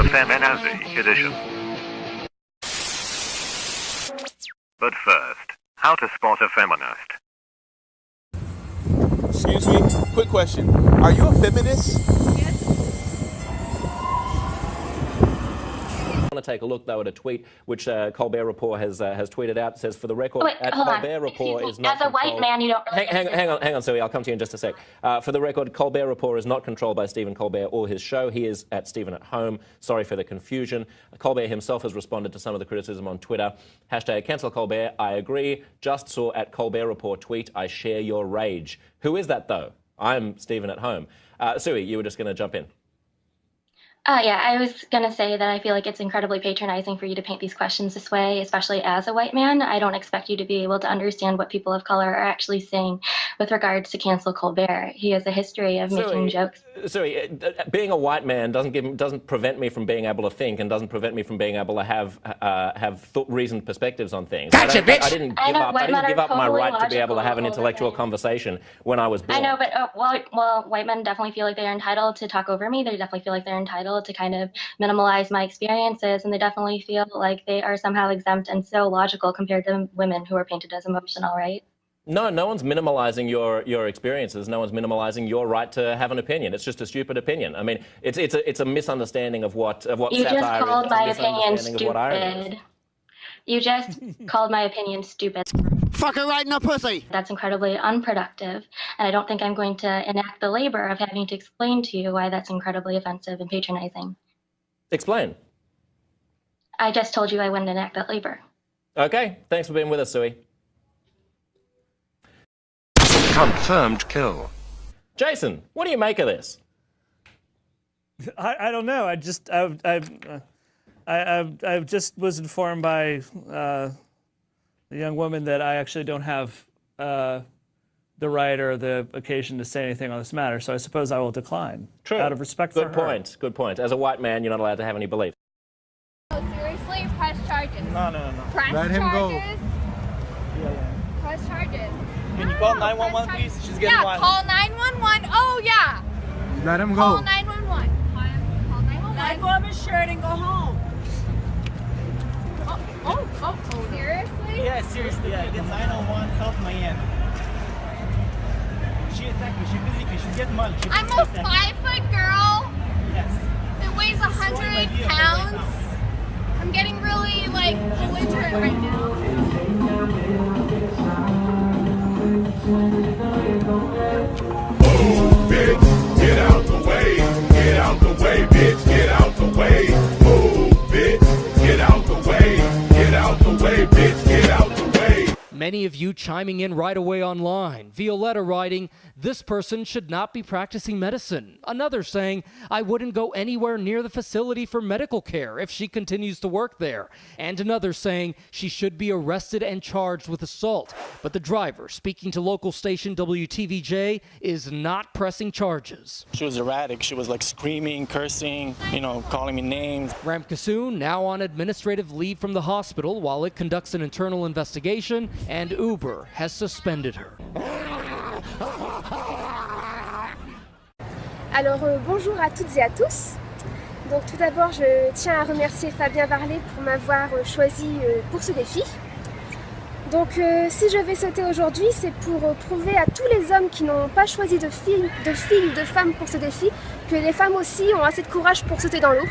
Feminazi edition. But first, how to spot a feminist. Excuse me, quick question. Are you a feminist? I want to take a look, though, at a tweet which Colbert Report has tweeted out. It says, for the record, Colbert Report is not as a white man, you don't really hang on, Zoe, I'll come to you in just a sec. For the record, Colbert Report is not controlled by Stephen Colbert or his show. He is at Stephen at Home. Sorry for the confusion. Colbert himself has responded to some of the criticism on Twitter. Hashtag cancel Colbert. I agree. Just saw at Colbert Report tweet. I share your rage. Who is that, though? I'm Stephen at Home. Sui, you were just going to jump in. Yeah, I was going to say that I feel like it's incredibly patronizing for you to paint these questions this way, especially as a white man. I don't expect you to be able to understand what people of color are actually saying with regards to cancel Colbert. He has a history of making jokes. Sorry, being a white man doesn't prevent me from being able to think and doesn't prevent me from being able to have reasoned perspectives on things. Gotcha, bitch! I didn't give up my right to be able to have an intellectual conversation when I was born. I know, but well, white men definitely feel like they're entitled to talk over me. They definitely feel like they're entitled to kind of minimalize my experiences, and they definitely feel like they are somehow exempt and so logical compared to women who are painted as emotional, right? No one's minimalizing your experiences. No one's minimalizing your right to have an opinion. It's just a stupid opinion. I mean, it's a misunderstanding of what you satire just called is. my opinion stupid. You just called my opinion stupid. Fuck her right in the pussy! That's incredibly unproductive, and I don't think I'm going to enact the labor of having to explain to you why that's incredibly offensive and patronizing. Explain. I just told you I wouldn't enact that labor. Okay, thanks for being with us, Sui. Confirmed kill. Jason, what do you make of this? I don't know. I just was informed by the young woman that I actually don't have the right or the occasion to say anything on this matter, so I suppose I will decline. True. Out of respect for her. Good point. As a white man, you're not allowed to have any beliefs. Oh, seriously? Press charges. No. Press Let him go. charges? Yeah. Press charges. Can you call 911, please? She's getting violent. Call 911. Oh, yeah. Let him go. Call 911. Call 911. Let go of his shirt and go home. Oh, seriously? Yeah, seriously. Yeah, get 901 South Miami. She attacked me. She physically. She's getting money. I'm a 5-foot girl. Yes. That weighs 100 pounds. I'm getting really, belligerent right now. Move, bitch, get out the way. Get out the way, bitch, get out the way. Move, bitch, get out the way. Get out the way, bitch, get out the way. Many of you chiming in right away online. Violetta writing, this person should not be practicing medicine. Another saying, I wouldn't go anywhere near the facility for medical care if she continues to work there. And another saying, she should be arrested and charged with assault. But the driver, speaking to local station WTVJ, is not pressing charges. She was erratic. She was screaming, cursing, calling me names. Ramkasoon now on administrative leave from the hospital while it conducts an internal investigation, and Uber has suspended her. Alors bonjour à toutes et à tous. Donc tout d'abord je tiens à remercier Fabien Varlet pour m'avoir choisi pour ce défi. Donc si je vais sauter aujourd'hui, c'est pour prouver à tous les hommes qui n'ont pas choisi de filles ou de femmes pour ce défi que les femmes aussi ont assez de courage pour sauter dans l'eau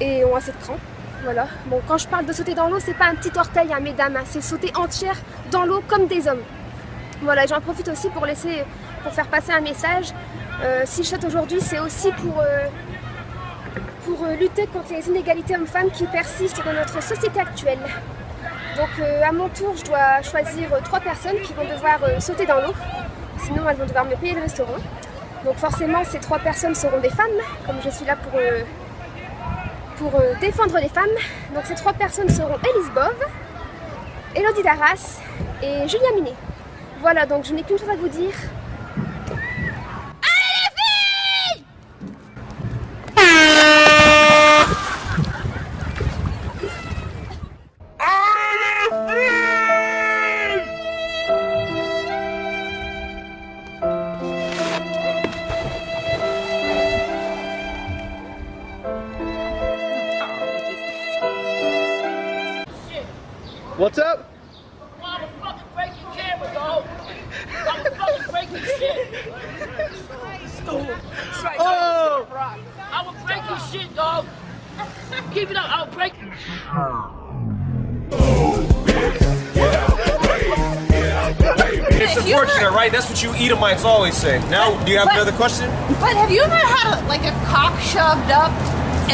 et ont assez de cran. Voilà. Bon, quand je parle de sauter dans l'eau, c'est pas un petit orteil, hein, mesdames, hein, c'est sauter entière dans l'eau comme des hommes. Voilà, j'en profite aussi pour faire passer un message. Si je saute aujourd'hui, c'est aussi pour lutter contre les inégalités hommes-femmes qui persistent dans notre société actuelle. Donc à mon tour, je dois choisir 3 personnes qui vont devoir sauter dans l'eau. Sinon, elles vont devoir me payer le restaurant. Donc forcément, ces 3 personnes seront des femmes, comme je suis là pour défendre les femmes. Donc ces 3 personnes seront Élise Bove, Elodie Darras et Julien Minet. Voilà, donc je n'ai qu'une chose à vous dire. What's up? I'm fucking breaking camera, dog. I'm fucking breaking shit. Oh! I will break your shit, dog. Keep it up. I'll break. It's unfortunate, right? That's what you Edomites always say. Now, do you have another question? But have you ever had a cock shoved up?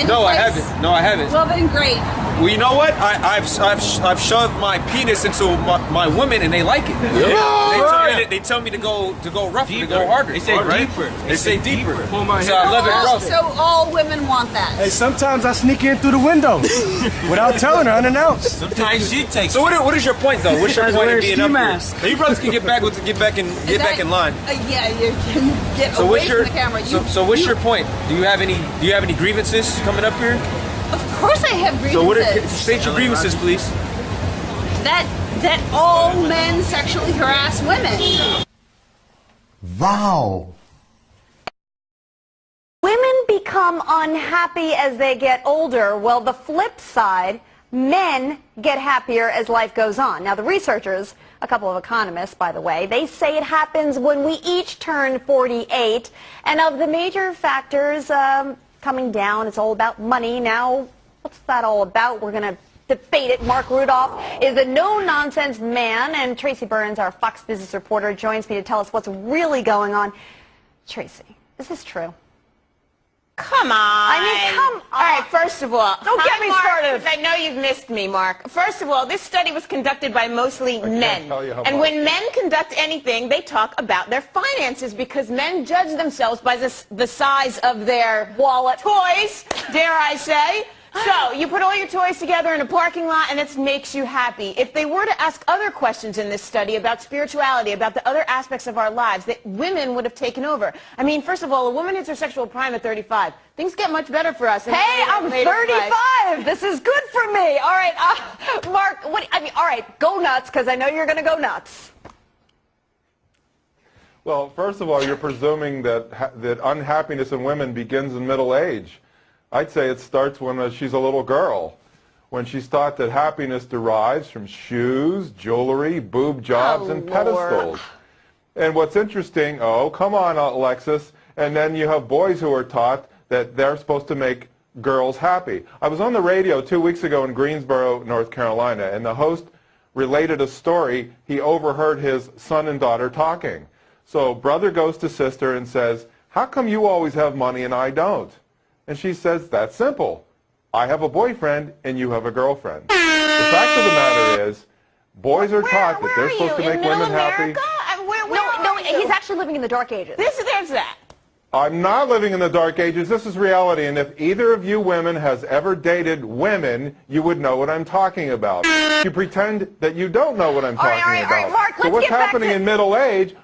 No, I haven't. No, I haven't. Well, then great. Well, you know what? I've shoved my penis into my women, and they like it. Yeah. They tell me to go rougher, to go harder. They say deeper. They say deeper. So I love it rough. So all women want that. Hey, sometimes I sneak in through the window without telling her unannounced. Sometimes she takes. So what is your point, though? What's your point of being up here? You brothers can get back in line. Yeah, you can get away from the camera. So what's your point? Do you have any grievances coming up here? Of course I have grievances. So state your grievances, please. That all men sexually harass women. Wow. Women become unhappy as they get older. Well, the flip side, men get happier as life goes on. Now, the researchers, a couple of economists, by the way, they say it happens when we each turn 48. And of the major factors coming down, it's all about money. Now, what's that all about? We're going to debate it. Mark Rudolph is a no-nonsense man, and Tracy Burns, our Fox Business reporter, joins me to tell us what's really going on. Tracy, is this true? Come on. I mean, come on. All right, first of all. Don't get me started. I know you've missed me, Mark. First of all, this study was conducted by mostly men. And when men conduct anything, they talk about their finances because men judge themselves by the size of their wallet. Toys, dare I say. So, you put all your toys together in a parking lot and it makes you happy. If they were to ask other questions in this study about spirituality, about the other aspects of our lives, that women would have taken over. I mean, first of all, a woman hits her sexual prime at 35. Things get much better for us. Hey, I'm 35. This is good for me. All right, Mark, all right, go nuts, because I know you're going to go nuts. Well, first of all, you're presuming that unhappiness in women begins in middle age. I'd say it starts when she's a little girl, when she's taught that happiness derives from shoes, jewelry, boob jobs, and pedestals. And what's interesting, oh, come on, Alexis, and then you have boys who are taught that they're supposed to make girls happy. I was on the radio 2 weeks ago in Greensboro, North Carolina, and the host related a story. He overheard his son and daughter talking. So brother goes to sister and says, "How come you always have money and I don't?" And she says, "That's simple. I have a boyfriend and you have a girlfriend." The fact of the matter is, boys are taught that they're supposed to make women happy. No, he's actually living in the dark ages. There's that. I'm not living in the dark ages. This is reality. And if either of you women has ever dated women, you would know what I'm talking about. You pretend that you don't know what I'm talking about. All right, Mark, so what's happening in middle age?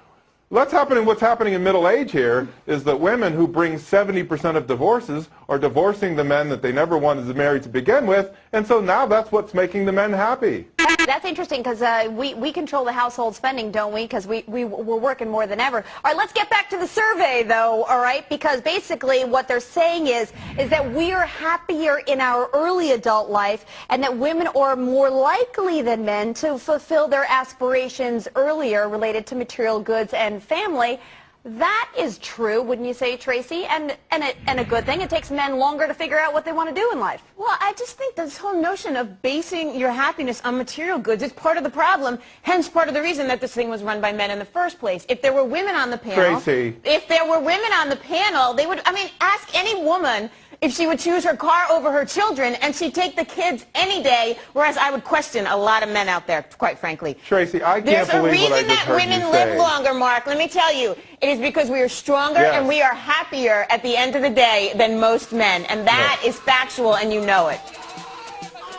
What's happening in middle age here is that women who bring 70% of divorces are divorcing the men that they never wanted to marry to begin with, and so now that's what's making the men happy. That's interesting because we control the household spending, don't we? Because we're working more than ever. All right, let's get back to the survey, though, all right? Because basically what they're saying is that we are happier in our early adult life and that women are more likely than men to fulfill their aspirations earlier related to material goods and family. That is true, wouldn't you say, Tracy? And a good thing. It takes men longer to figure out what they want to do in life. Well, I just think this whole notion of basing your happiness on material goods is part of the problem, hence part of the reason that this thing was run by men in the first place. If there were women on the panel, Tracy. If there were women on the panel, they would, I mean, ask any woman if she would choose her car over her children, and she'd take the kids any day, whereas I would question a lot of men out there, quite frankly. Tracy, I can't believe what I just heard you say. There's a reason that women live longer, Mark. Let me tell you. It is because we are stronger and we are happier at the end of the day than most men, and that is factual, and you know it.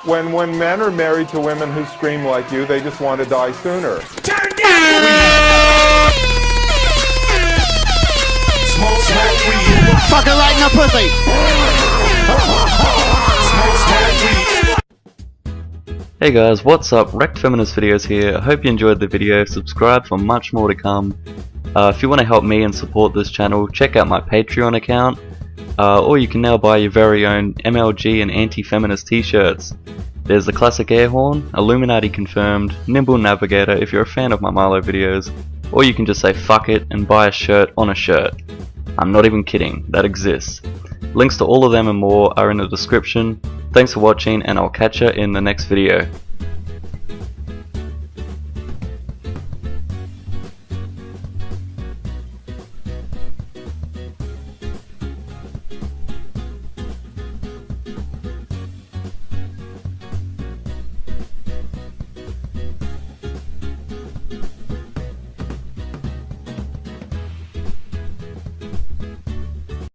When men are married to women who scream like you, they just want to die sooner. Turn down! Smoke weed. Fucking right in the pussy. Hey guys, what's up? Wrecked Feminist Videos here. I hope you enjoyed the video. Subscribe for much more to come. If you want to help me and support this channel, check out my Patreon account. Or you can now buy your very own MLG and anti-feminist t-shirts. There's the classic air horn, Illuminati confirmed, Nimble Navigator if you're a fan of my Milo videos, or you can just say fuck it and buy a shirt on a shirt. I'm not even kidding, that exists. Links to all of them and more are in the description. Thanks for watching and I'll catch you in the next video.